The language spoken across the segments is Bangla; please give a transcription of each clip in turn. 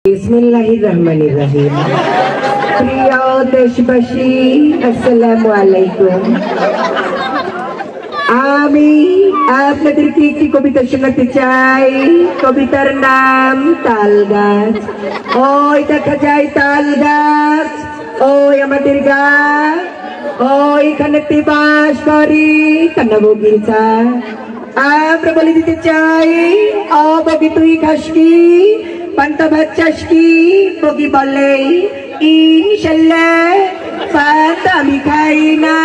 বিসমিল্লাহির রহমানির রহিম। প্রিয় দেশবাসী, আসসালামু আলাইকুম। আমি আপনাদেরকে একটি কবিতা শোনাতে চাই। কবিতার নাম তাল গাছ। ওই দেখা যায় তাল গাছ, ওই আমাদের গাছ, ওইখানেতে বাস করি কান্না বগিচা। আমরা বলে দিতে চাই, ও বগি তুই খাস কি, পান্তা ভাত চাস কি? বগি বলে ইনশাল্লাহ পান্তা আমি খাই না,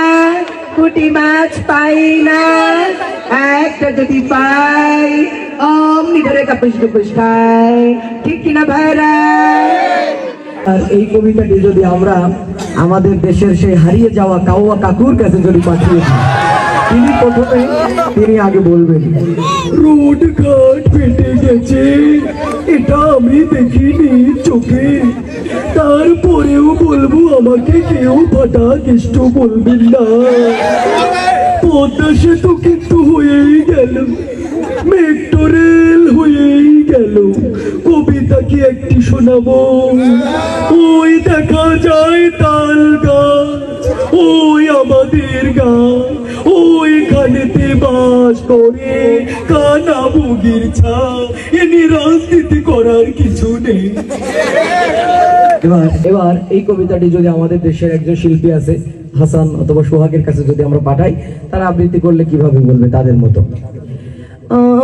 পুঁটি মাছ পাই না, একটা যদি পাই অমনি ধরে কাপুস কুপুস খায়। ঠিক কিনা ভাইরা? আর এই কবিতাটি যদি আমরা আমাদের দেশের সেই হারিয়ে যাওয়া কাউয়া কাকুর কাছে যদি পাঠিয়ে দিই, তিনি আগে বলবেন, রোড ঘাট ফেটে গেছে, এটা আমি দেখিনি চোখে, তারপরেও বলবো আমাকে কেউ ফাটা কেষ্ট বলবেন না। পদ্মা সেতু কিন্তু হয়েই গেল, মেট্রো রেল হয়েই গেল। কবিতা কি একটি শোনাবো? ওই দেখা যায় তাল গাছ, ওই আমাদের গাছ, ওইখানেতে বাস করে কানা বগির ছা। এনি রাজনীতি করার কিছু নেই। এবার এই কবিতাটি যদি আমাদের দেশের একজন শিল্পী আছে হাসান অথবা সোহাগের কাছে যদি আমরা পাঠাই, তারা আবৃত্তি করলে কিভাবে বলবে তাদের মতো?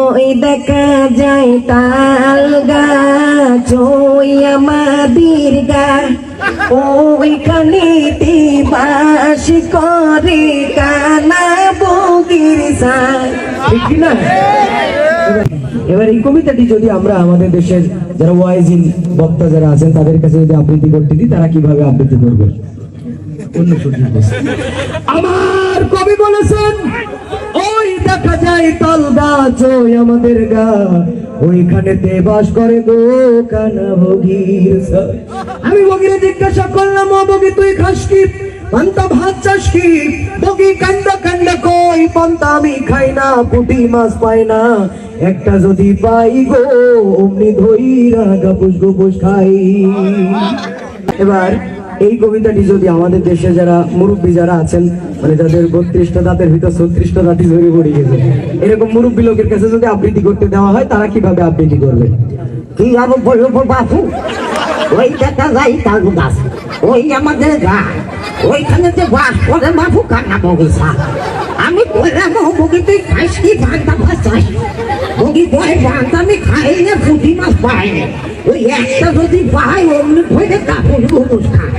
ওই দেখা যায় তাল গাছ, ওই আমাদের গাছ, ওইখানেতে বাস করে কানা বগির ছা। ঠিক না? এবার এই কবিতাটি যদি আমরা আমাদের দেশের যারা ওয়াইজিন বক্তা যারা আছেন তাদের কাছে যদি আবৃত্তি করতে দিই, তারা কিভাবে আবৃত্তি করবে? অন্য সুযোগ আমার কবি বলেছেন, ওই দেখা যায় তাল গাছ, ওই আমাদের গাছ, ওইখানেতে বাস করে গো কানা বগির ছা। আমি বগিরে জিজ্ঞাসা করলাম, ও বগি তুই খাস কি, পান্তা ভাত চাস কি? বগি কান্দা কান্দা কই, পান্তা আমি খাই না, পুঁটি মাছ পাই না, একটা যদি পাই গো অমনি ধইরা গাপুস গুপুস খাই। এবার এই কবিতাটি যদি আমাদের দেশে যারা মুরব্বী যারা আছেন, মানে যাদের 32টা দাঁতের ভিতর 36টা দাঁতই ধরে পড়ে গেছে, এরকম মুরব্বী লোকের কাছে যদি আবৃত্তি করতে দেওয়া হয়, তারা কিভাবে আবৃত্তি করবে? কি আরো বলবো বাবু, ওই দেখা যায় তাল গাছ, ওই আমাদের গাছ, ওইখানে যে বাস করে বাবু কান্না বগিচা। আমি বললাম, ও বগি তুই খাইস কি, পান্তা ভাত চাস? বগি বলে পান্তা আমি খাই না, পুঁটি মাছ পাই না, ওই একটা যদি পাই অমনি ধরে কাপুস কুপুস খায়।